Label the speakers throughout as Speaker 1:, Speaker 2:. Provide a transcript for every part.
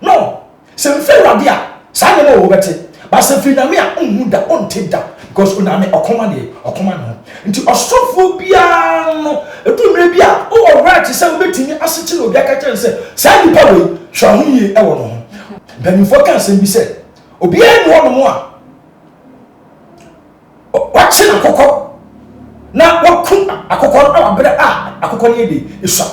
Speaker 1: No, some fair idea. Sana no obete. But some freedom ya unmuda on take down because uname okomane. Nti osofo bia no etu mre bia o right say obetimi asete no bia ka chen say sa nipa we hwa ho yi e wo no. Bani focus bi say obi enu ono mo a wachi na kokko na wakun akokko no abere akokko ne de esua.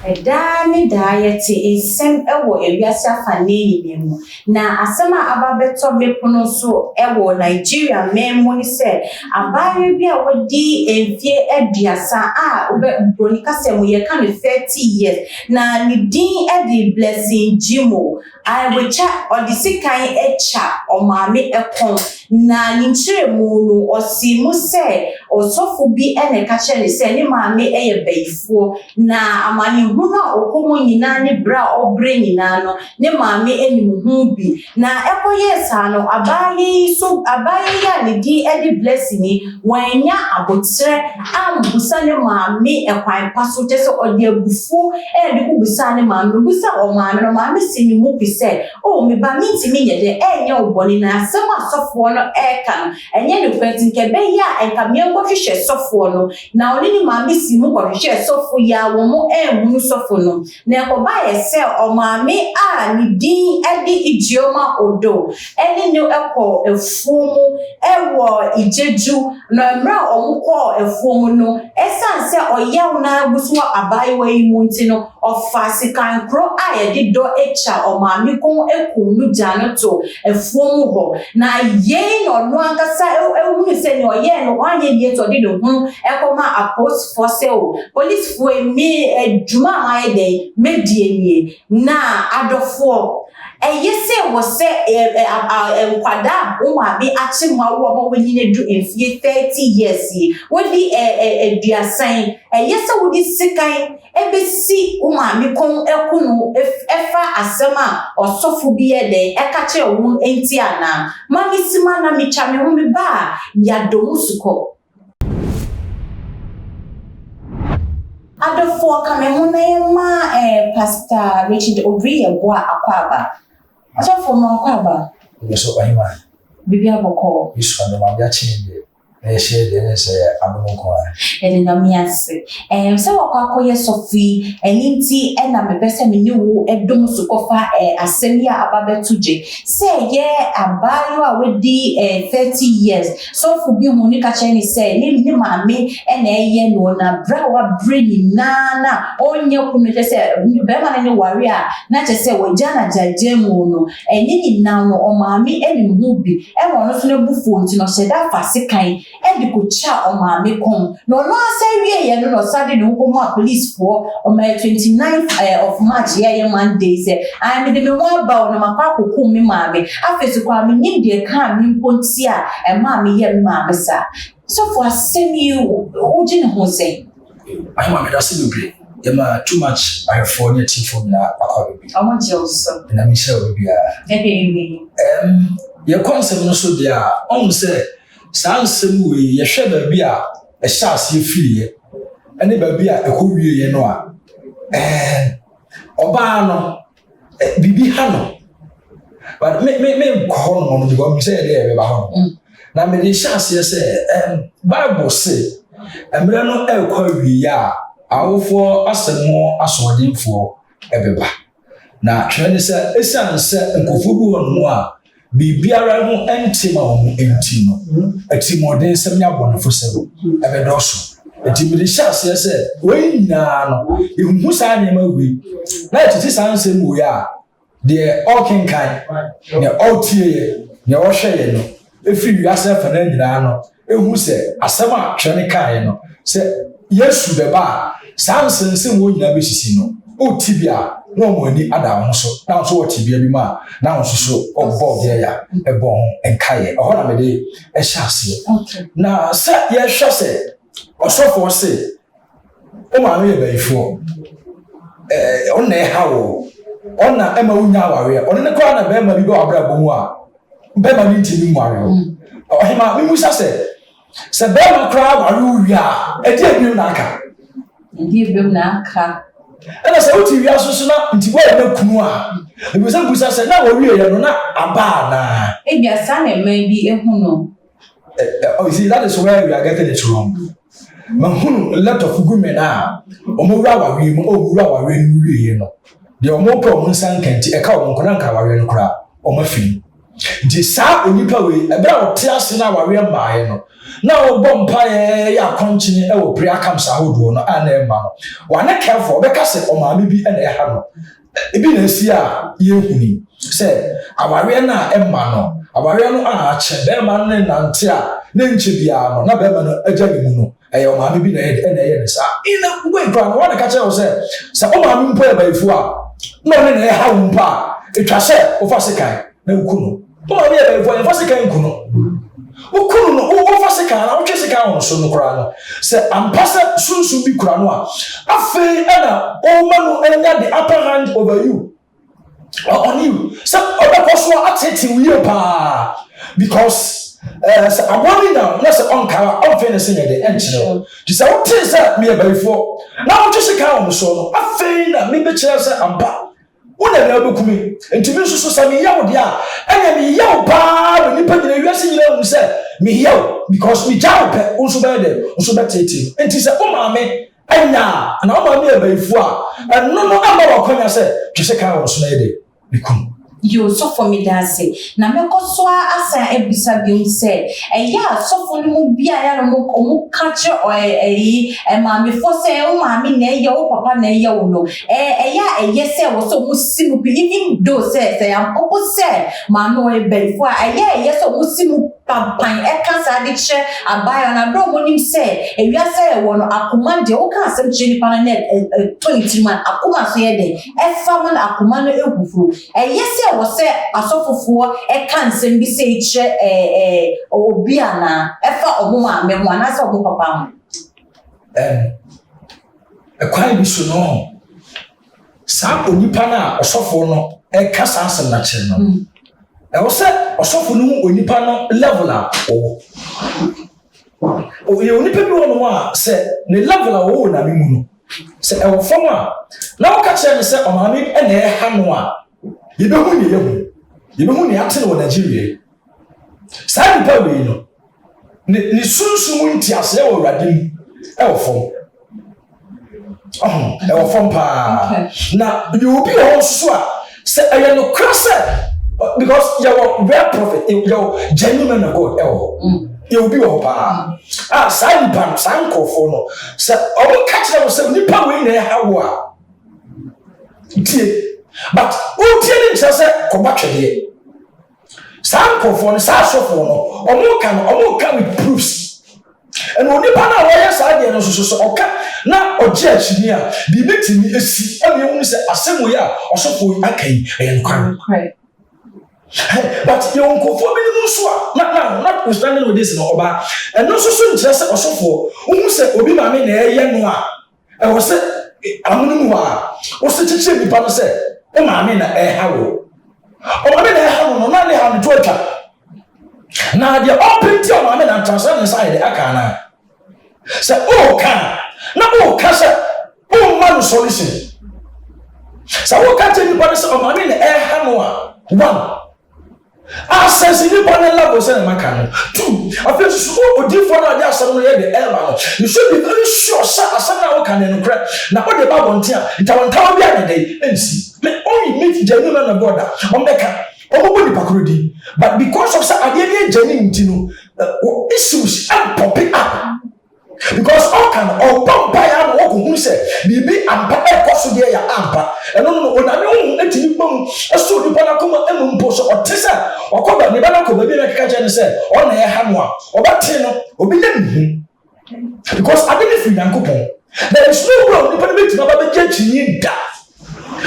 Speaker 2: Edani diet sem ewo ewiase afane yinemu na asema ababeto bepono so ewo Nigeria memo ni se abaye bi a wodi enfie aduasa obe bronika se mo ye kan 30 years na ni din edi Blessing Jimo awecha odisikan echa omame ekon na ninchire mu no osimu se osofo bi ene ka che ne se ni maame eye beifo na amani huna okomo nyina ne bra obre nyina no ne maame enim hu bi na ekoye sa no abaye ya ne di edi Blessing wanya abotre ambusa ne maame ekwan paso te so odi abufu edi kubusa ne maame busa o maame no maame sini mu bi se o me ba minti mi yede enye oboni na asema asofo no eka enye ne kwenti nke be ya enka miengo hwehwe sofo no na oni ni maame si mu ko hwehwe sofo ya wo mu emu sofo no na ekoba yese o maame ni din edi idioma odo eni no eko efumu ewo ijeju na mra omuko efumu no esanse oyew na agusu abai wa imunti no ofasi kan kro ayedi do echa o maame kon ekunu jano to efumu ho na ye no no ankasa ehunu se ni oye no anye die to di do hunu ekoma apost for sale police for me eduma ma de medie nie na adofo eyese wo se enkwada umabi achimwa wo bo nyine du enfie 30 years wodi eduasan eyese wodi sikan ebesi umami kon ekunu efa asema osofu bi ede ekache wo enti ana mami sima na micha me hu me ba ya domusuko adofo kamehuna yema Pastor Richard Obri eboa akwaba asofo mo akwaba
Speaker 1: yeso bahima
Speaker 2: bibia boko
Speaker 1: yeso ndo mabia chinde na yeshe de se amonko
Speaker 2: na miase se wakako yesofi eninti na mebese meniwu edom sukofa asemia ababetuje se ye abayo awedi 30 years so fu bi mu ni ka cheni se ni maame na eye no na brawa brain na onye kunu se be ma na ni wari a na che se wajana jajemu no enyi na no o maame eni mu bi e won so na bufu nti no sheda fasikan edi ko cha o maame kon no say we ye no Saturday no ko police for on 29th of March ye Monday say I me de me won ba no makwa kokku me maame afesu kwa me nim de ka me mponti a maame ye maame sa so for semi ujin ho say
Speaker 1: I want me to see you yema too much I have for near team for me akwa bi
Speaker 2: I want you so
Speaker 1: na me share we bia ye concept no so dia on say sansem we ye hwe ba bia e shaase firiye ene ba bia ekowie ye no a oba no bibi ha no but me ko no because me say dey be ba ho na me dey shaase say Bible say emre no ekwawie ya awofo asemo asodinfo ebeba na twene say esanse nkofo bi won mu a bibiara ho entima ho enti no atimoden sem nya bonfo sem ebedoso etimide shaase se we nyina no ehu sa nya ma we na titi sansem we a de okenkan ne otie ne ohweye no efiri wiase fa na nyina no ehu se asem a twene kan no se Yesu beba sansem wo nyina be sisi no otibia no mo ni ada ho so na so otibia bi ma na so obo bia ya ebo ho enkaye ho na me de e shaase na sa ye hwese osofo se o ma me be ifo onna e hawo onna e ma unya aware onna ne kwa na be ma bi do abra bo mu a be ma ni ntimi mu aware Ohima me musa se bema kra waru wi a e di ebiem na aka.
Speaker 2: Ndi ebiem na aka.
Speaker 1: Ena se uti wi asusu na nti wa na kunu a. E bi se musa se na wo wi ye no na aba na.
Speaker 2: E bia sa na man bi ehu no.
Speaker 1: Oh, you see, that is where we are getting it wrong. Mahunu lot of women are omura wa wi mu omura wa wi nu wi no. De omo pro mun san kanti e ka omo nkora nka wa wi no kra omo fi. Nti sa onipa we e bra wo te ase na wa wi maaye no. Na wo bom pa ya konchini e wo prayer camps ahodo no ana e ma no. Wa na careful obeka se omaame bi na e ha no. Ebi na esi a ye huni se aware na e ma no. Aware no a che be ma no nante a na nche bia no na be ma no agya ni mu no. Eya omaame bi na ye ne sa. Ina we kwa no wa na ka che wo se omaame mpo e ba ifu a no ne na e ha wo mpa etwa se wo fa sekan na ukunu. Omaame e ba ifu e fa sekan ukunu. Ukunu no wo fa sekan na wo twe sekan wo so no kura no. Se ampasa sunsun bi kura no a afi na o ma no enya the upper hand over you. On you. So obekoso atete wiye pa because so I want now na se on car on finish in the enchino. Just say what is that me about before. Now just sekan wo so no afi na me be kire se ampa. Wona na obekumi entimi so sa me yawo dia enya me yawo ba ni pa nyina wiase nyina hu se me yawo because me jawo pe unso be de unso be tete enti se o ma me enya na o ma me abaifu a no no ama wa konya se twese kan wo so na de bikum
Speaker 2: yo so for me dance na me koso asa ebisa bi se eya so for no bia ya no mo catch ma me for se o ma me na ye o papa na ye wo no eya se wo so mo simu bi even do se am popo se ma no e before eya so mo simu pampan e kan sa de che abayo na do mo nim se ewia se wo no akoma de o kan asem che ni pa na 23 man akoma so ye de e fa man akoma no egufuru eya se wo se asofofo e kan sem bi se che obi ana e fa omo ma me ho ana se omo papa ho
Speaker 1: e kwai bi so no sa onipa na osofo no e ka sa asem na che no e wo se osofo no onipa no level a o ye onipa bi wono a se ne level a wo na me mu no se e wo fom a na wo ka che ne se omame e na e ha no a yebehu ni ate no Nigeria sa nipa we no ni sunsun nti ase wo radin e wo fom e wo fom pa na you be on so a se e no cross because you real prophet you genuine man of God e wo you be wo pa sa nipa sa nkofo no se o ka kire wo se nipa we na e ha wo a tie but who telling say come back here some for sa sofo no omo can with proofs and oni pa na why say dey no so oka na oje achini a bibetimi esi e hu say asemo ya osofo akai e nkwan but you go for me no so not standing with this no oba and no so nche say osofo hu say obi ma me na eye no a e wo say amunu mu a wo say chiche bi pa no say o ma me na e ha wo o ma me na e ha no na ne ha no twa na dia open ti o ma me na transfer inside the aka na say o ka na o ka say o ma no solution say o ka te ni pa say o ma me na e ha no a one access ni pa na level say na maka no two after so odi for na dia asem no ye the elma no you should be very sure say asem na o ka na no kra na o de ba bontia ntawantawa bi adede ensi me only meet genuine na border ombeka obobo ni pakrodi but because of say adede genuine ntino issues and popping up because all can all pump by am wo ko hu say bibi ampa e koso de ya ampa no oname hu etini pam eso di pana koma emumpo so otese okoba ne bana ko baby na kaka je ne say o na e ha no a obate no obi le mi because adede fi yankopon there is no way ni pana beti na ba je chinyi da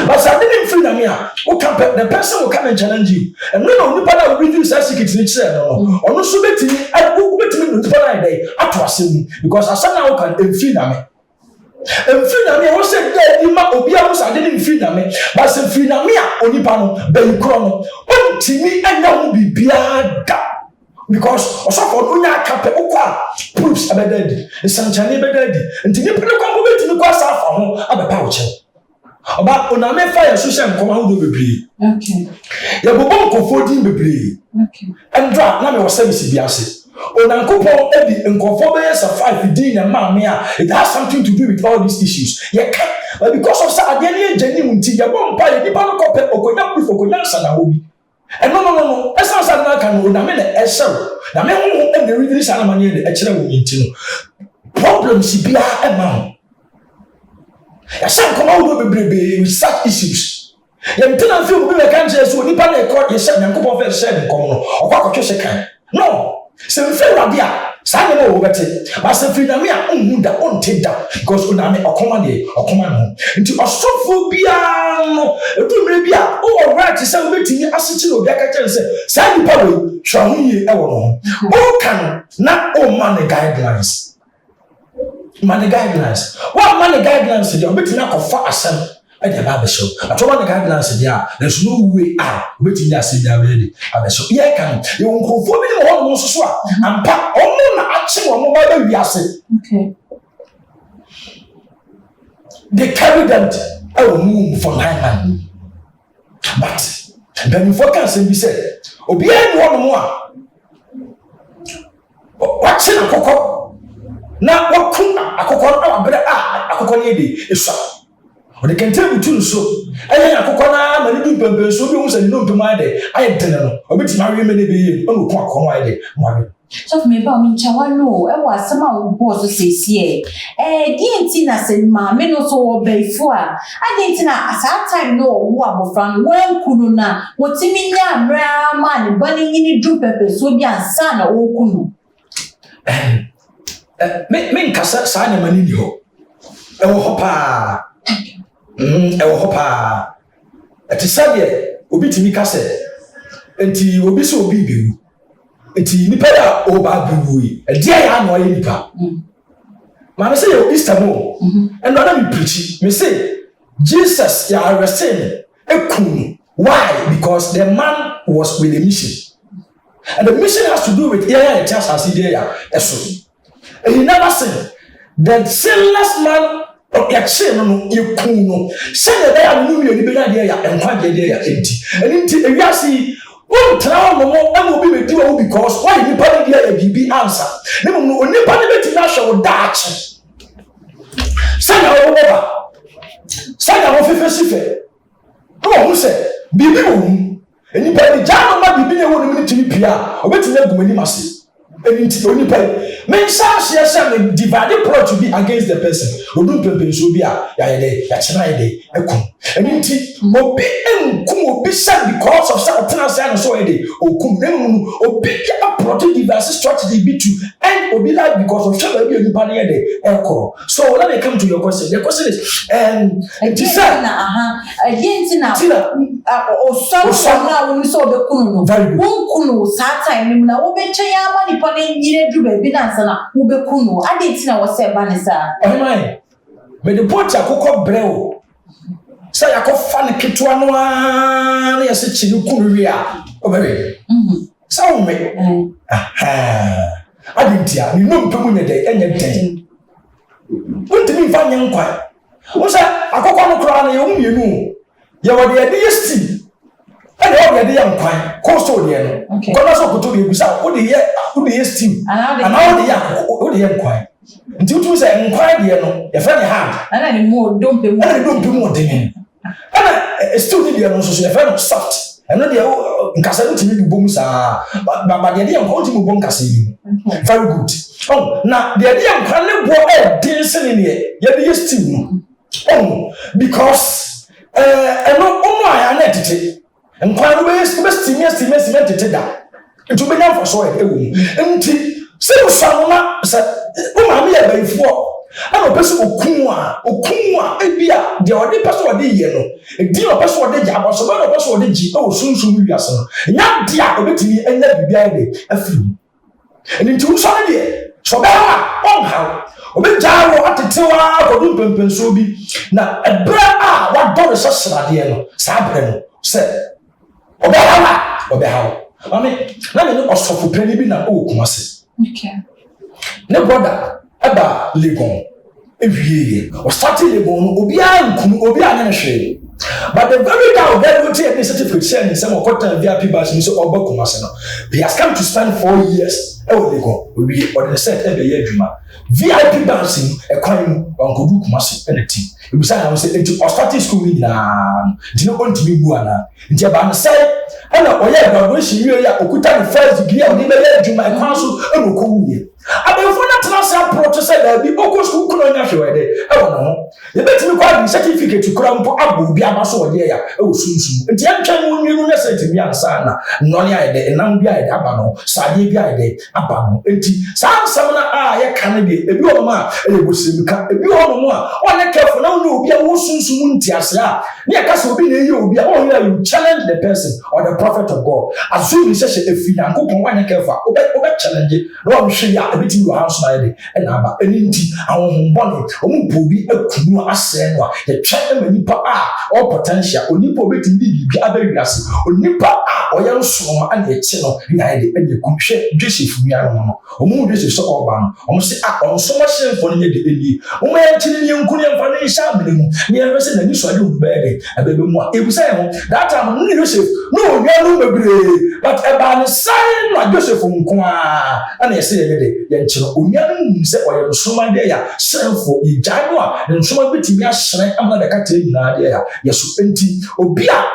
Speaker 1: but adede fi na me a o can the person will come and challenge you and no ni pana review say secret ni chere no ono so betini betini ni pana dey ato asem because asana o can free na me wo say dey ma obi a wo say adede free na me but say free na me a onipa no be ikro no ontimi anya ho bibia da because osofo no nya kape ukwa proofs abedadi nsanchane bedadi ntini pene kwa mobeti ni kwa safa ho abepa wo che oba ona me fire social nkoma ho do bebre
Speaker 2: okay
Speaker 1: ya bobo nkofo din bebre
Speaker 2: okay
Speaker 1: andra na me wo service bi ase ona nkopon edi nkofo be yes 5 din na ma me a it has something to do with all these issues ye ka but because of sa ade ne jani munti ya bompa ye nipa no kope okonya proof okonya sana hobi no esa sa na kan no na me na esel na me ho e na reading sana manye de e kire wo minti no problems bia e ma ya san come out do bebrebe with such issues ya mtena feel be kan je so nipa na e ko ye sha nyankopon fe sha nkom no okwa kwatwe se kan no se mfe rabia sa ne mo wobete ba se fi na me a onhu da onte da because una me okoma no nti osofo bia no edu mre bia o right se obetini asiti no bia ka chen se sa nipa we hwa hu yi e wo no o kan na o man guidelines what man guidelines dey obetini akofa asem e dey ba be show ato man guidelines dey there's no way obetini asem dey ready be show ye kan ye nkofo bi ni mo no so a ampa omo na achi wo mo ba wi ase
Speaker 2: okay
Speaker 1: they carry them move from high man but then you focus and be said obi any one more watching akoko na wakun akoko na abere akoko ne dey esua o de kente butu so enya akoko na mani du pempe so bi hu se no mpem ade aye tene no obi ti mawe me ne be ye o no ku akoko ade mawe
Speaker 2: so me ba mi chawa no e wa sama wo boss sesie di enti na se ma me no so wo beifo a adi enti na asa time no wo abofra no wan kunu na wotimi nya mra ma ne bani nyini du pempe so bi ansa na wo kunu
Speaker 1: me nkasa sa na mani ni ho e wo hopa ati sabe obi timi kase enti obi so obi biwu enti nipa ya oba biwu e dia ya no ye nipa ma me say yo Easter mo and other me preach me say Jesus ya arrested ekun why because the man was with a mission and the mission has to do with yeah just as he there eso and he never said the sinless man ya che no ekun no say that ya no mi ni be na there ya enkwaje there ya enti enti ewiase won trawo mo am obi be di wo because why ni pa dey ya bibi answer ne mo no ni pa dey beti na hwe wo daache say na wo ba say na wo fefe sife no wo say bibi wo eni pa dey ja no ma bibi ne wo no mi timi pia obeti na gumani mase eni ti oni pa men sa se me divide plot to be against the person odun pepe so bi a ya ye ya chena ye ekum eni ti obi enkum obi say because of certain say so ye okum nemu obi ya plot diverse strategy be to and obi like because of shaba bi oni pa na ye ekoro so when they come to your question the question is
Speaker 2: ti say na against na o so na wo so be kunu no won kunu sa time ni na wo be chen ama ni pa na nyire du ba bi na sana wo be kunu ade ti na wo se ba ne sa
Speaker 1: mai me de poti akoko brewo say akofa ne ketwa no a na yese chi ni kunu wi a obere sa wo me ade ti a ni no mpemu nye de enye den wontimi fa nye nkwa wo sa akoko no kra na ye hu mienu ye wo de ye steam and all the young quine, coastal yen. Conaso could do you say, what the yes team, and all the young quine. Until you say, inquire, a friendly hand, and any more don't be more than and still need your social friend soft. And not the Casaluti booms are, but the idea of holding Boncassi. Very good. Oh, now the idea of Canada war dancing in here, yet yes team. Oh, because and no, I am not. And quite ways to best to that. It will be done for so empty. So, Sama said, oh, my dear, before I'm a person of Kuma, and be the only person of the yellow. A deal of person of the job was a person of the G. Oh, soon be a son. Not dear, a bit to me and never be a few. And in 2 Sunday, so that how. Obe jawo atetewa ko dum pempen so bi na ebra wa do research na de no sa bre no se obe hawa Mami, na me no osofo pani bi na o Kumasi.
Speaker 2: Okay.
Speaker 1: Ne brother eba Legon. Ewiye. O started Legon obi a na hwe. But the very guy that will take the certificate saying some of cotton VIP bus in so over Kumasi no. He has come to spend 4 years. Legon. We or the set every year Juma. VIP dancing a crime on Kodu Kumasi and the team. It was I say into starting school na did not want to be buana. Nti ba na say and oya graduation year ya okuta the first degree of the Juma and council and okuye. Abefo na transfer process that be oko school kuno nya hwe de. E wono ho. Ye betimi kwa certificate to kura mpo abu bi abaso ode ya e wo sunsun. Nti antwa no nwiru na say timi ansa na no ne ayde enam bi ayde aba no sade bi ayde aba no. Nti saa samna ye kan de ebi wo ma e bosimika ebi wo mo a one careful na no obi a wo sunsun ntiase a ne akasa obi na eyi obi a o you challenge the person or the prophet of God assume say efi yankopon one careful obe challenge no am hwe ya ebiti wo house na de e na aba eni nti awonbone omu bi akunu asɛ no a ye twa ma nipa a all potential onipa obeti bibi abawiase onipa a oye nso a na eche no na de anye kunhwe Joseph nua no omu Joseph so oba no omu se onso mo hyenfo no nye de eni omu ya chiri ni nkunu yemfa no hya abene mu ne yemfa se na ni so ade omu bɛɛde abebe mu a ebusa ye ho that time no Joseph no onua no bebre but eba no sai no Joseph nko a na yese ye de ye nkyero onua no nim se oye nsoma de ya hyenfo igya no a nsoma betimi ahyerɛn ama da kata nyina de ya yeso enti obi ha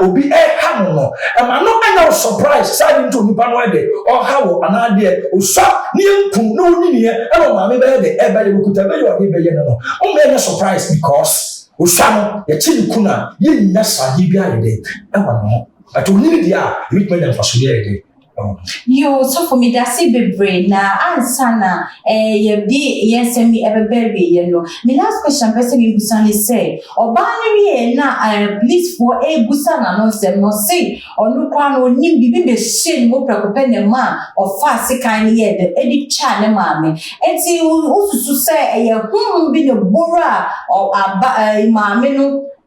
Speaker 1: no ema no anya surprise sai into nipa no de o ha wo anade osa ne enku no onyini e no ma me be de e be de bukuta be yo de be ye no o me anya surprise because osa no ye chi kuna ye nya sade bi ayede e wa no ato onyini dia e bi me na faso ye de.
Speaker 2: Yo, so for me, that's a bit na ansana, yesemi every you know. My last question, person in Busan say, or Bannery na please for a Busan and no say, or no crown or nimbi be shin more preoccupant man or fast kind yet the edit channel mammy. And see also to say a be a bora or a mammy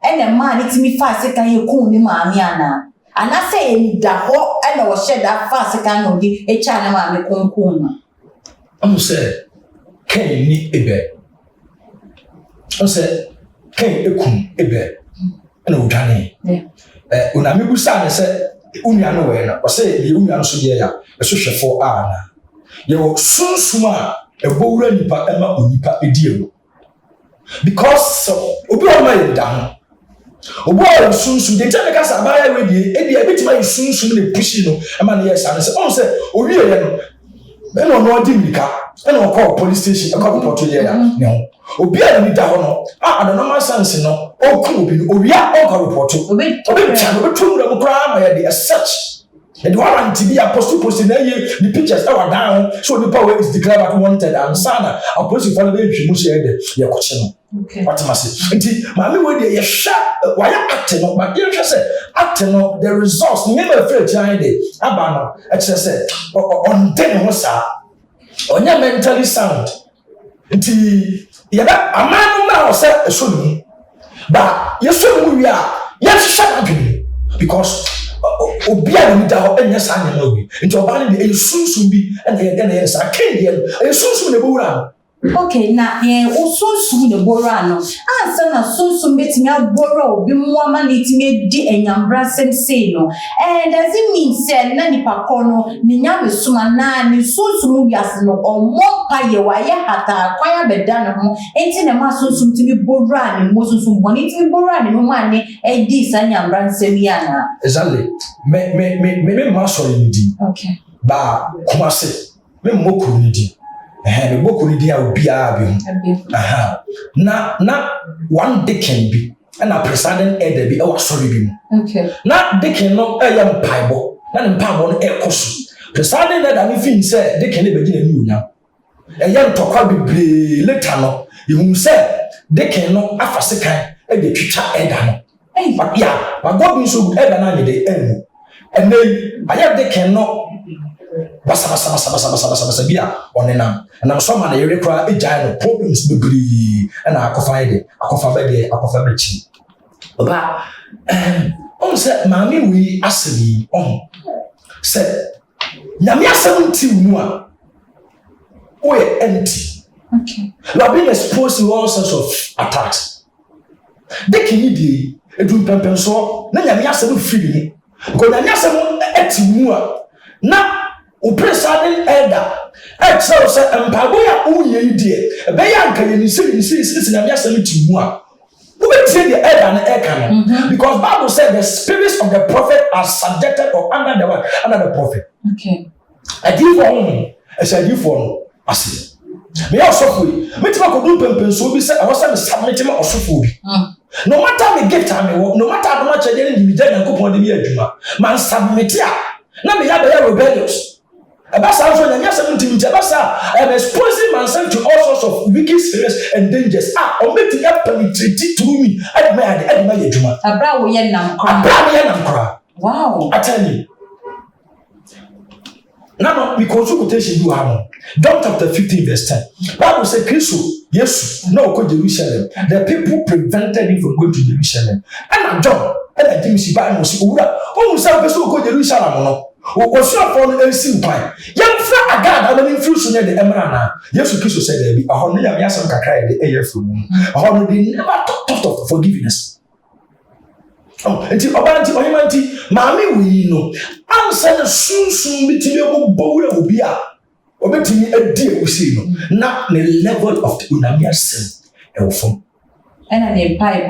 Speaker 2: and a man it's me fast can you call me mammy. And I say the whole and I was shed that fast can be a channel and a concuna.
Speaker 1: I'm say, can you ebe? I said, can you ebe? And Udani. Unami Busan said, Uniano, or say the Uniano Sudia, a social for Anna. You soon suma a bowl nipa Emma Unipa idio. Because so, Obi down. Obo sunsun de tell me kasa abaya we die e dia betima sunsun le pushi no e ma na yes and say on say owi ye no e no di mika e no call police station e call report ye ya no obi a ni da ho no normal sense no o ku obi no owi a o call report obi chan obi tum da kura ma ye de search and warrant to be apostle na ye the pictures e wa down so the power is declared wanted and sana apostle for be hwimu share de ye ko che no.
Speaker 2: Okay.
Speaker 1: What am I saying? Mami we dey sha why acting no but you say acting no the results never fail try dey aba no e say on den ho sa onya mentally sound nti ye ba amanu na o say eso ni ba ye so mu wi a ye sha adwene because obi a ni da ho enya sa nya na wi nti oba ni e sunsun bi na ye sa ken ye e sunsun na bo wura.
Speaker 2: Okay, na usunsu ne bora no. Ansa na sunsu betimi abora obi muama na itimi di enyambra sem say no. Does it mean say na nipa ko no ni nya besuma na ni sunsu mu wiase no ommo pa ye wa ye hata kwaya beda no ho. Enti na ma sunsu timi bora ni mo sunsu boni timi bora ni mo ane e di sa nyambra sem ya na.
Speaker 1: Exactly. Me ma so ni di.
Speaker 2: Okay.
Speaker 1: Ba Kumasi. Me mo kuru ni di. Me boku ni dia obia bi. Na one deacon bi na presiding elder bi e wa sorry bi mu.
Speaker 2: Okay.
Speaker 1: Na deacon no e ya mpaibo. Na ne mpaibo no e koso. Presiding elder ni fin say deacon e begina ni onya. E ya ntokwa bibre later no. Ehun say deacon no afase e de twitwa elder no. But yeah, but God be so good elder na nye de enu. And then aya deacon no basa bia onena na so ma na yere kra ejai no problems bebri na akofa ide akofa be chi oba on se mami wi asiri on se nyame asɛm nti mu a woyɛ empty.
Speaker 2: Okay.
Speaker 1: You are being exposed to all sorts of attacks. They can need a do pempen so, na nyame asɛm free ni. Because nyame asɛm eti mu a na oppressing elder ɛkyerɛw sɛ mpago ya woyɛ yi deɛ ɛbɛyɛ anka yɛ nisiri nyame asɛm eti mu a wobɛtie the elder na ɛka no. Because Bible said the spirits of the prophet are subjected or under the prophet.
Speaker 2: Okay.
Speaker 1: Adiifo ho ɛsɛ adiifo no ase. Me osofo yi metima ko dum pempenso bi sɛ ɛwɔ sɛ me submit ma osofo bi. No matter me gift am me no matter how much dey ni gya Nyankopɔn de me adwuma man submit a na me ya be rebellious. Abasa so nyanya sɛ ntimi nti abasa I am exposing myself to all sorts of wicked spirits and dangers. O meti ya penetrate through me at my adwuma.
Speaker 2: Abra wo ye nam kra. Wow.
Speaker 1: I tell you. Now we consult quotation you have. John chapter 15 verse 10. Bible says Christ, yes, no go to Jerusalem. The people prevented him from going to Jerusalem. And John, and James Bible say, "Oh, say person go to Jerusalem no. O so for no esi pan. Yam fra agad and then fruit near the emerana. Yes, Christ said there be a honor ya some kakra the air from. A honor they never talked of forgiveness. Oh, until Obanti Ohimanti, Mammy, we know. Answer the soon between your bowl will be up. Or between a deal we see no. Not the level of the Unamia sin. Elfom.
Speaker 2: And an empire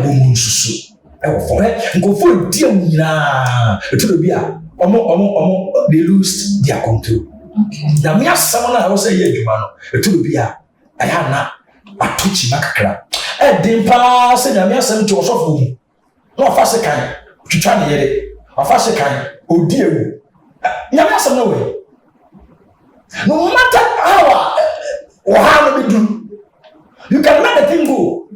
Speaker 1: boom susu. Elfom. And go for a deal to the beer. They lose their control.
Speaker 2: Okay.
Speaker 1: Now, me as someone I was a year, Jumano, to the beer. I had not a touchy macra. A dimpa said, I'm yes, to us of whom. No fast kind, to try to get it. A fast kind, oh dear. Yamasa no way. No matter how we do, you can let the thing go.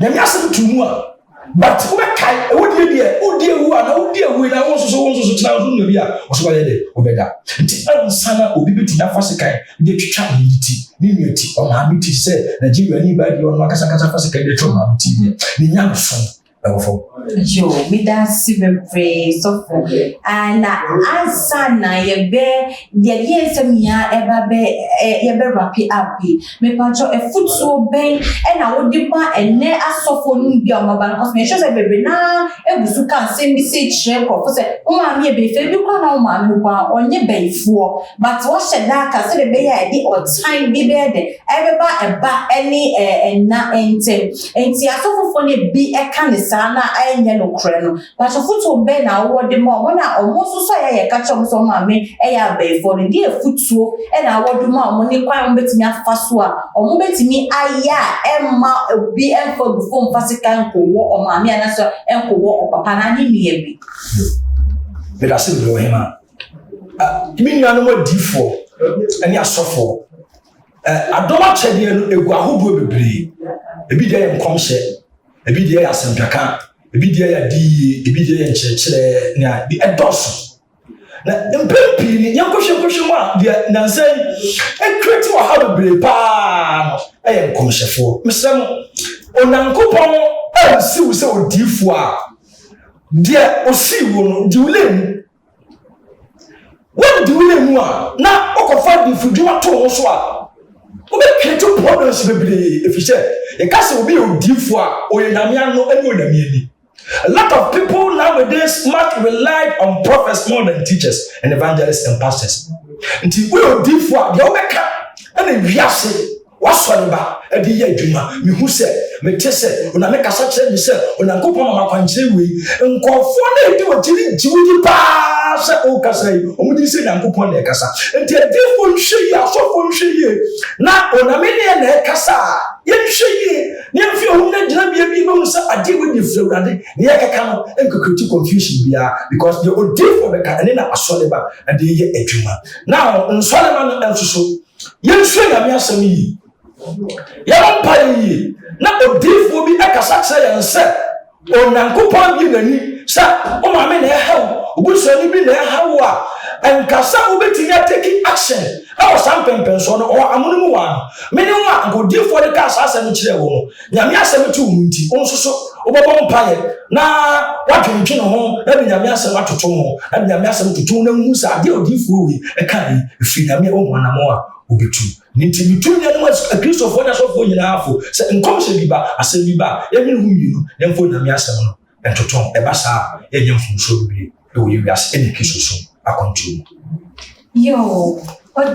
Speaker 1: Yamasa to more. But what kind, oh dear, who are no dear, we are also so to be a was what I did, Obeda. Until Sana will be beating that fast kind, the child unity, or my meeting said, Nigeria, anybody or Makasaka fast kind, the trauma, the young son.
Speaker 2: Yo, me da si bebre so for and answer na ye be the some ya eba be ye be rapi api me pancho e futuo ben e na wodi ma ene asofo nu bi o maba cause me sure say bebre na e busu kan se mi se chire ko say o ma me be fe bi kwa na o ma me kwa onye benfuo but what she da ka se be ya di o time bi be de e be ba eba any na ente enti asofo fo ne bi e kan sana anya no kre no but futuo be na wo de mo na o mo so ya ka chom so ma me e ya be for the dey futuo e na wo do ma mo ni kwan mo betimi afa so a o mo betimi aya emma obi enfo before mfasika nko wo o ma me ana so enko wo o papa na ni mi ebi
Speaker 1: be da se do hema mi nua no mo difo ani asofo adoma chede no egu ahodo bebre ebi dey enkomhye ebi dey asempaka ebi dey ya di ebi dey ya nkyerɛkyerɛ na bi edoso na mpempi ni yankohwehwehwe mu a dia nansai ekreti wa ha bebre pa no enkomhyefo mesem onankopɔn ansi wo sɛ odifo a dia osi wo no di ulem when di ulem a na okofa di fuduma to wo so a obe create problems bebre efisɛ e ka se obi odifo a oyenamia no eni onamia. A lot of people nowadays much rely on prophets more than teachers and evangelists and pastors. Until we are different, the Omeka and the Viase was one about a dear Juma. You who said, Metese, when I make a such a myself, when I go on my country, and conform to a Jimmy Pass, O Casa, or would you say, I'm upon the Casa? And the different she are so from she. Now, on a million Casa. Yen shey yen fi o na jina bia bi no say ade we dey flurade ne yakaka no enko create confusion bia because the odin for the kan na asole ba ade ye adwuma now nsole ma no ensoso yen hwe na me asem yi yen pa yi na odin for bi akasa kire yen se onankopon bi nani sa o ma me na e hawo Ubusani bi na hawa enkasa ubetimi take action awo sampempen so no o amunum wa mene wa godifo de ka asase no kire wo no nyame asem tu munti onsoso obobo mpaye na wadwentwe no ho na nyame asem atoto ho na nyame asem toto na hu sa de odifo wi e kan fi nyame wo honamo a obetu ninti bitunya no Christopher na so fo nyina afo se nkomse biba asem biba emi hu yinu na mfo nyame asem no entoto e basa enye mfumso bi e wo yias eni kisoso akontu
Speaker 2: yo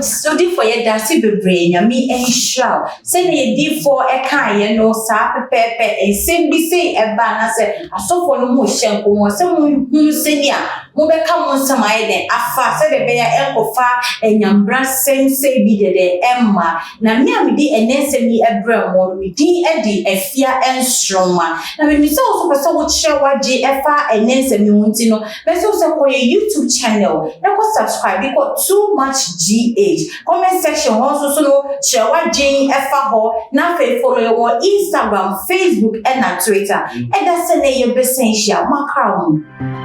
Speaker 2: so di for ye dasi bebre nyame enhra se na ye di for e kan ye no sa pepepe ensem bi se e ba na se asofo no mo hyen ko mo se mo hu se ni a mo be ka mo nsamaye den afa se de be ya enkofa enyambra sense bi de emma na me amidi enensem ni ebra mo mi di e di efia ensroma na me se o so pese wo kire waje efa enensem ni wonti no be se o se ko ye YouTube channel na ko subscribe because too much comment section also no share Jane efa ho na fe follow your Instagram, Facebook and Twitter. And that's the name of essential macron.